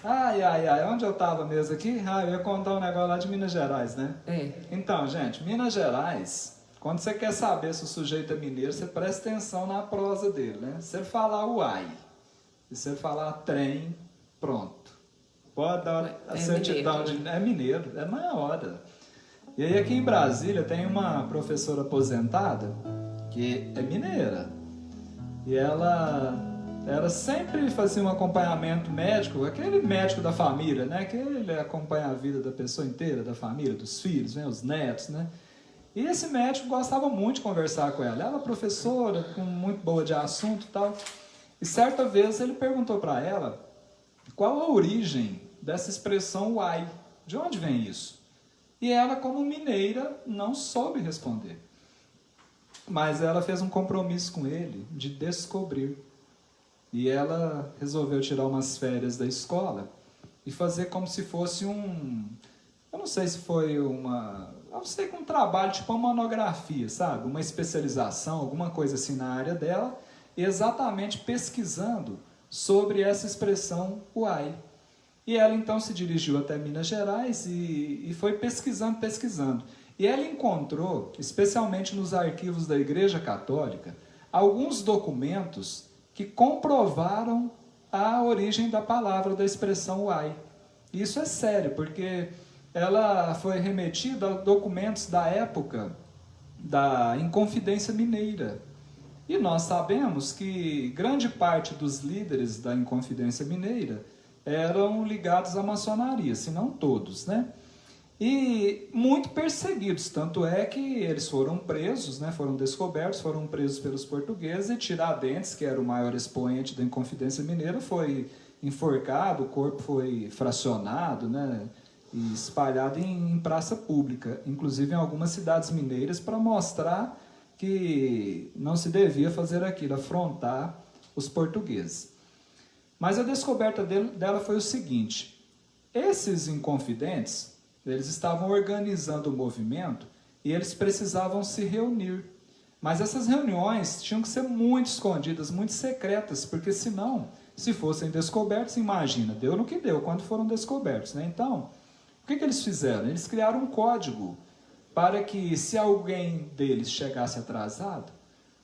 Ai, ai, ai, onde eu estava mesmo aqui? Ah, eu ia contar um negócio lá de Minas Gerais, né? É. Então, gente, Minas Gerais, quando você quer saber se o sujeito é mineiro, você presta atenção na prosa dele, né? Se ele falar uai, e se ele falar trem, pronto. Pode dar a certidão mineiro, de... É mineiro, é na hora. E aí aqui em Brasília tem uma professora aposentada que é mineira. E ela sempre fazia um acompanhamento médico, aquele médico da família, né? Que ele acompanha a vida da pessoa inteira, da família, dos filhos, né? Os netos, né? E esse médico gostava muito de conversar com ela. Ela é professora, com muito boa de assunto e tal. E certa vez ele perguntou para ela qual a origem dessa expressão uai. De onde vem isso? E ela, como mineira, não soube responder. Mas ela fez um compromisso com ele de descobrir. E ela resolveu tirar umas férias da escola e fazer como se fosse um... Eu não sei se foi uma... Eu não sei, um trabalho, tipo uma monografia, sabe? Uma especialização, alguma coisa assim na área dela, exatamente pesquisando sobre essa expressão uai. E ela então se dirigiu até Minas Gerais e foi pesquisando. E ela encontrou, especialmente nos arquivos da Igreja Católica, alguns documentos que comprovaram a origem da palavra, da expressão uai. E isso é sério, porque ela foi remetida a documentos da época da Inconfidência Mineira. E nós sabemos que grande parte dos líderes da Inconfidência Mineira eram ligados à maçonaria, se não todos, né? E muito perseguidos, tanto é que eles foram presos, né? Foram descobertos, foram presos pelos portugueses, e Tiradentes, que era o maior expoente da Inconfidência Mineira, foi enforcado, o corpo foi fracionado, né? E espalhado em praça pública, inclusive em algumas cidades mineiras, para mostrar que não se devia fazer aquilo, afrontar os portugueses. Mas a descoberta dela foi o seguinte: esses inconfidentes, eles estavam organizando o movimento e eles precisavam se reunir. Mas essas reuniões tinham que ser muito escondidas, muito secretas, porque senão, se fossem descobertos, imagina, deu no que deu quando foram descobertos, né? Então, o que eles fizeram? Eles criaram um código para que, se alguém deles chegasse atrasado,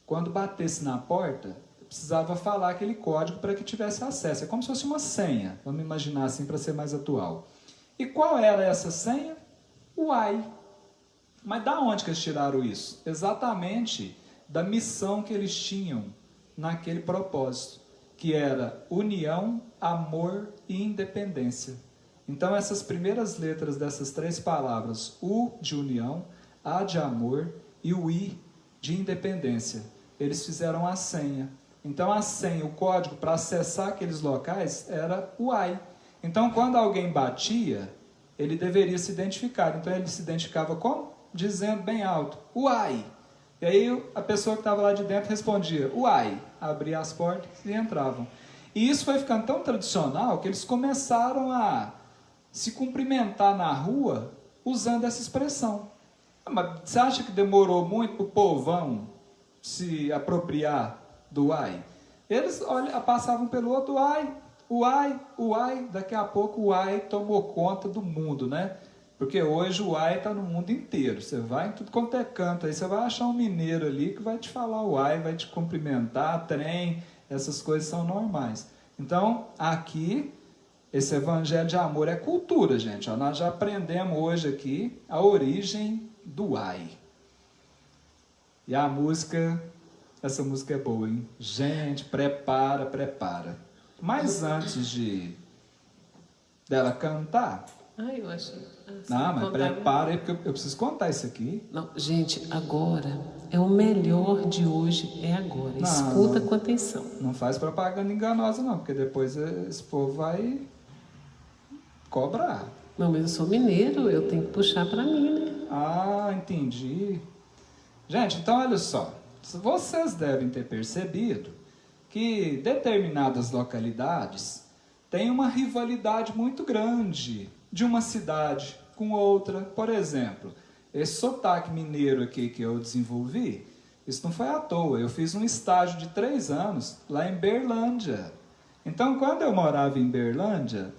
quando batesse na porta, precisava falar aquele código para que tivesse acesso. É como se fosse uma senha, vamos imaginar assim para ser mais atual. E qual era essa senha? Uai. Mas da onde que eles tiraram isso? Exatamente da missão que eles tinham naquele propósito, que era união, amor e independência. Então essas primeiras letras dessas três palavras, U de união, A de amor e o I de independência, eles fizeram a senha. Então a senha, o código para acessar aqueles locais era uai. Então quando alguém batia, ele deveria se identificar. Então ele se identificava como? Dizendo bem alto, uai. E aí a pessoa que estava lá de dentro respondia, uai. Abria as portas e entravam. E isso foi ficando tão tradicional que eles começaram a se cumprimentar na rua usando essa expressão. Mas você acha que demorou muito para o povão se apropriar do uai? Eles passavam pelo outro uai, uai, uai, daqui a pouco o uai tomou conta do mundo, né? Porque hoje o uai está no mundo inteiro. Você vai em tudo quanto é canto, aí você vai achar um mineiro ali que vai te falar uai, vai te cumprimentar, trem, essas coisas são normais. Então, aqui, esse evangelho de amor é cultura, gente. Nós já aprendemos hoje aqui a origem do uai. E a música, essa música é boa, hein? Gente, prepara, prepara. Mas antes dela cantar... Eu acho... Não, mas prepara aí, porque eu preciso contar isso aqui. Não, gente, agora é o melhor de hoje, é agora. Não, Escuta não, com atenção. Não faz propaganda enganosa, não, porque depois esse povo vai cobrar. Não, mas eu sou mineiro, eu tenho que puxar para mim, né? Ah, entendi. Gente, então olha só. Vocês devem ter percebido que determinadas localidades têm uma rivalidade muito grande de uma cidade com outra. Por exemplo, esse sotaque mineiro aqui que eu desenvolvi, isso não foi à toa. Eu fiz um estágio de 3 anos lá em Berlândia. Então, quando eu morava em Berlândia,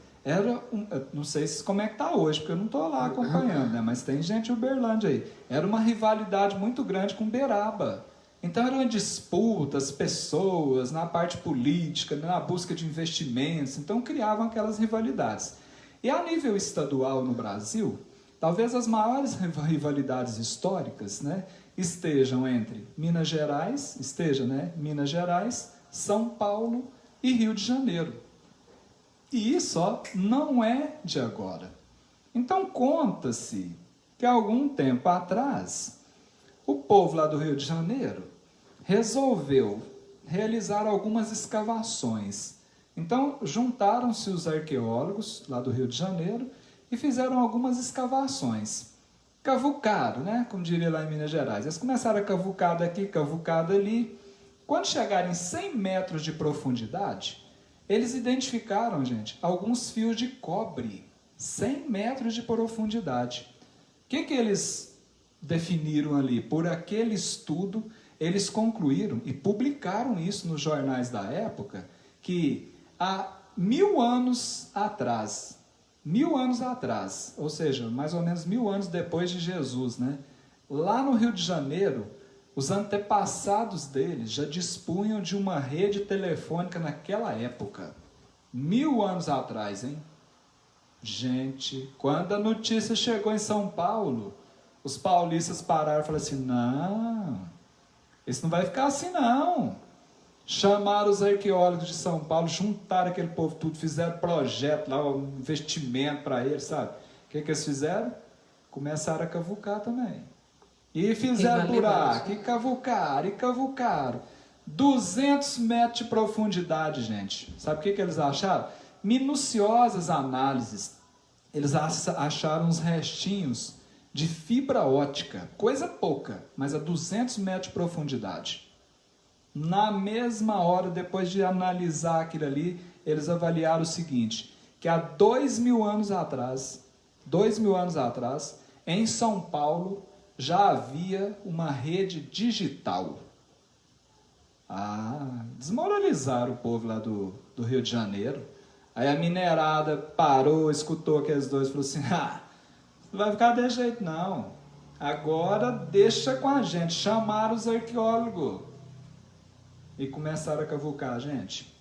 Não sei como é que está hoje, porque eu não estou lá acompanhando, né? Mas tem gente em Uberlândia aí. Era uma rivalidade muito grande com Uberaba. Então era uma disputa, as pessoas, na parte política, na busca de investimentos, então criavam aquelas rivalidades. E a nível estadual no Brasil, talvez as maiores rivalidades históricas, né, estejam entre Minas Gerais, Minas Gerais, São Paulo e Rio de Janeiro. E isso não é de agora. Então conta-se que há algum tempo atrás, o povo lá do Rio de Janeiro resolveu realizar algumas escavações. Então juntaram-se os arqueólogos lá do Rio de Janeiro e fizeram algumas escavações. Cavucaram, né? Como diria lá em Minas Gerais. Eles começaram a cavucar daqui, cavucar dali. Quando chegaram em 100 metros de profundidade, eles identificaram, gente, alguns fios de cobre. 100 metros de profundidade. O que eles definiram ali? Por aquele estudo, eles concluíram e publicaram isso nos jornais da época, que há 1000 anos atrás, ou seja, mais ou menos 1000 anos depois de Jesus, né? Lá no Rio de Janeiro, os antepassados deles já dispunham de uma rede telefônica naquela época. 1000 anos atrás, hein? Gente, quando a notícia chegou em São Paulo, os paulistas pararam e falaram assim, não, isso não vai ficar assim não. Chamaram os arqueólogos de São Paulo, juntaram aquele povo tudo, fizeram projeto lá, um investimento para eles, sabe? O que eles fizeram? Começaram a cavucar também. E fizeram buraco, e cavucaram. 200 metros de profundidade, gente. Sabe o que eles acharam? Minuciosas análises. Eles acharam uns restinhos de fibra ótica, coisa pouca, mas a 200 metros de profundidade. Na mesma hora, depois de analisar aquilo ali, eles avaliaram o seguinte, que há 2000 anos atrás, em São Paulo, já havia uma rede digital. Desmoralizaram o povo lá do Rio de Janeiro. Aí a minerada parou, escutou aqueles dois e falou assim, não vai ficar desse jeito não. Agora deixa com a gente. Chamaram os arqueólogos. E começaram a cavucar, gente.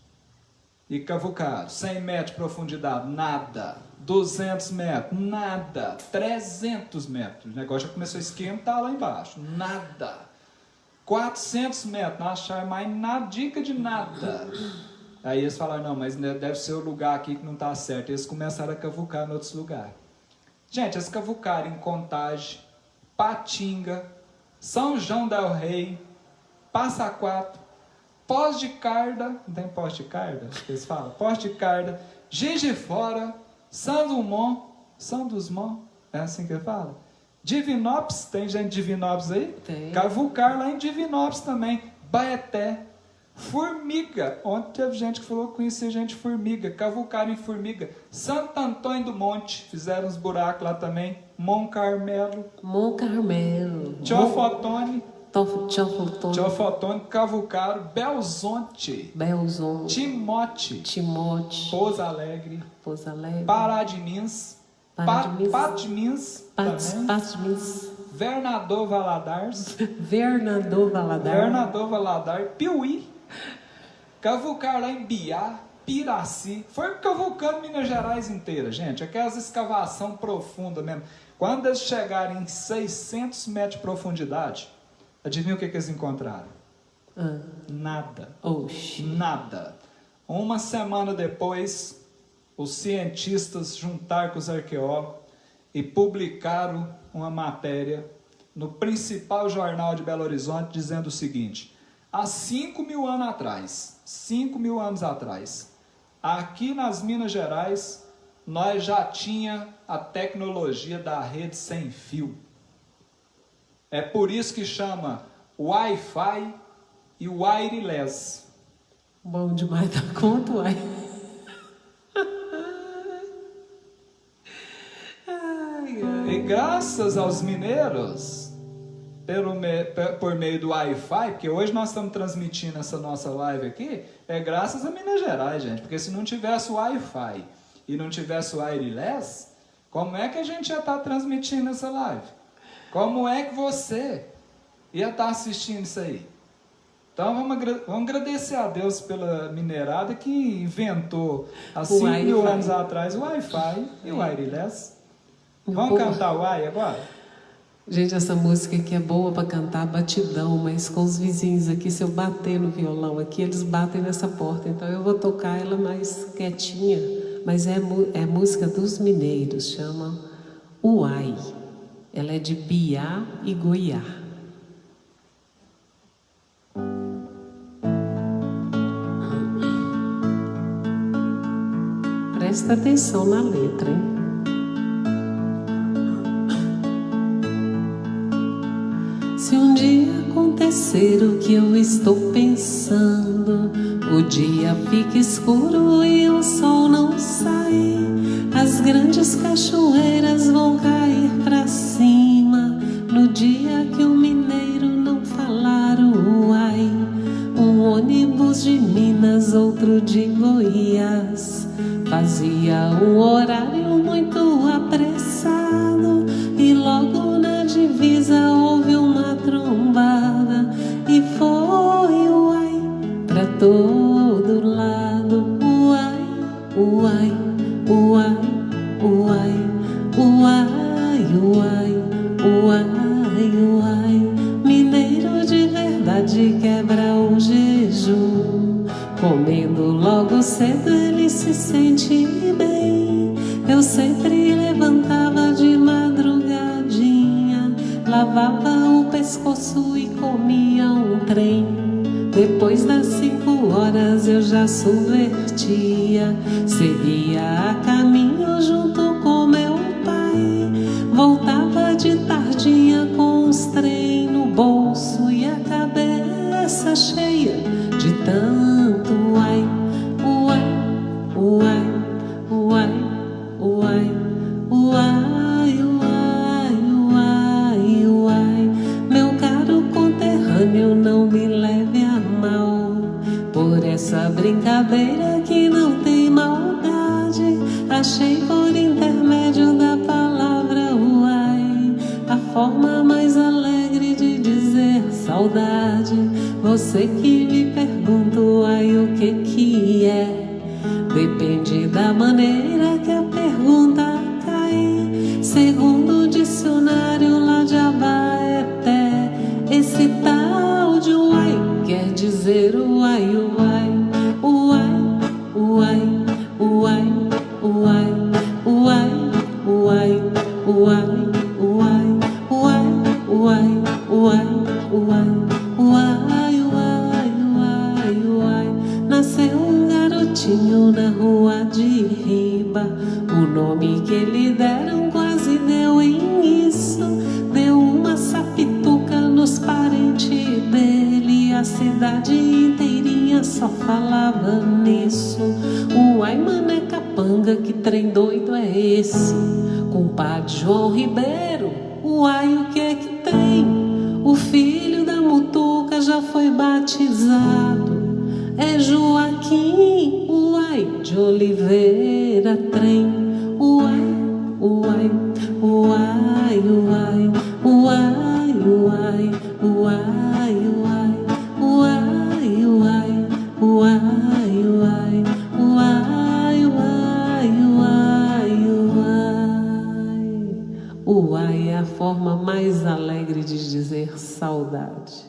E cavucaram. 100 metros de profundidade, nada. 200 metros, nada. 300 metros. O negócio já começou a esquentar lá embaixo. Nada. 400 metros, não acharam mais nada, dica de nada. Aí eles falaram, não, mas deve ser o lugar aqui que não está certo. Eles começaram a cavucar em outros lugares. Gente, eles cavucaram em Contagem, Patinga, São João del Rei, Passa Quatro, Foz de Carda, não tem Foz de Carda? Eles falam, Foz de Carda, Juiz de Fora, São dos Monts, é assim que ele fala? Divinópolis, tem gente de Divinópolis aí? Tem. Cavucar lá em Divinópolis também, Baeté, Formiga, ontem teve gente que falou que conhecia gente de Formiga, cavucaram em Formiga, Santo Antônio do Monte, fizeram uns buracos lá também, Monte Carmelo, Teofotone, cavucaram, Belzonte, Timote, Pouso Alegre, Pará de Minas, Pato de Minas, Vernador Valadares, Piuí, cavucar lá em Biá, Piraci, foi cavucando Minas Gerais inteira, gente, aquelas escavação profunda mesmo. Quando eles chegarem em 600 metros de profundidade, adivinha o que eles encontraram? Nada. Oxi. Nada. Uma semana depois, os cientistas juntaram com os arqueólogos e publicaram uma matéria no principal jornal de Belo Horizonte dizendo o seguinte, há 5.000 anos atrás, aqui nas Minas Gerais, nós já tinha a tecnologia da rede sem fio. É por isso que chama Wi-Fi e Wireless. Bom demais da conta, uai. E graças aos mineiros, por meio do Wi-Fi, porque hoje nós estamos transmitindo essa nossa live aqui, é graças a Minas Gerais, gente, porque se não tivesse o Wi-Fi e não tivesse o Airiles, como é que a gente ia estar transmitindo essa live? Como é que você ia estar assistindo isso aí? Então vamos agradecer a Deus pela minerada que inventou há 5.000 anos atrás o Wi-Fi e o Airiles. Vamos cantar o Ai agora? Gente, essa música aqui é boa para cantar batidão, mas com os vizinhos aqui, se eu bater no violão aqui, eles batem nessa porta. Então eu vou tocar ela mais quietinha, mas é música dos mineiros, chama Uai. Ela é de Biá e Goiá. Presta atenção na letra, hein? Se um dia acontecer o que eu estou pensando, o dia fica escuro e o sol não sai, as grandes cachoeiras vão cair pra cima, no dia que o mineiro não falar o uai. Um ônibus de Minas, outro de Goiás, fazia um horário muito apressado, e logo na divisa houve uma trombada, e foi uai pra todo lado. Uai, uai, uai, uai, uai, uai, uai, uai. Mineiro de verdade quebra o jejum, comendo logo cedo ele se sente bem. Eu sempre levantava de madrugadinha, lavava o pescoço e comia um trem. Depois das 5 horas eu já subvertia, seguia a caminho junto com meu pai. Voltava de tardinha com os trem no bolso e a cabeça cheia de tanto uai, uai, uai, uai, uai, uai, uai, uai, uai. Meu caro conterrâneo, não me leve a mal por essa brincadeira que não tem maldade. Achei por intermédio da palavra uai a forma mais alegre de dizer saudade. Você que me pergunta uai o que é, depende da maneira que a pergunta cai. Segundo o dicionário lá de Abaeté, esse tal de uai quer dizer uai, uai, uai, uai, uai, uai, uai, uai, uai, uai, uai, uai, uai, uai, uai, uai, uai. Nasceu um garotinho na rua de Riba, o nome que lhe deram quase deu em isso. Deu uma sapituca nos parentes dele, a cidade inteirinha só falava nisso. Uai, mané capanga, que trem doido é esse? Compadre João Ribeiro, uai, o que é que tem? O filho da mutuca já foi batizado, é Joaquim, uai, de Oliveira Trem. Uai, uai, uai, uai, uai, uai, uai, uai, uai, uai, uai, uai, uai, uai, uai. Uai é a forma mais alegre de dizer saudade.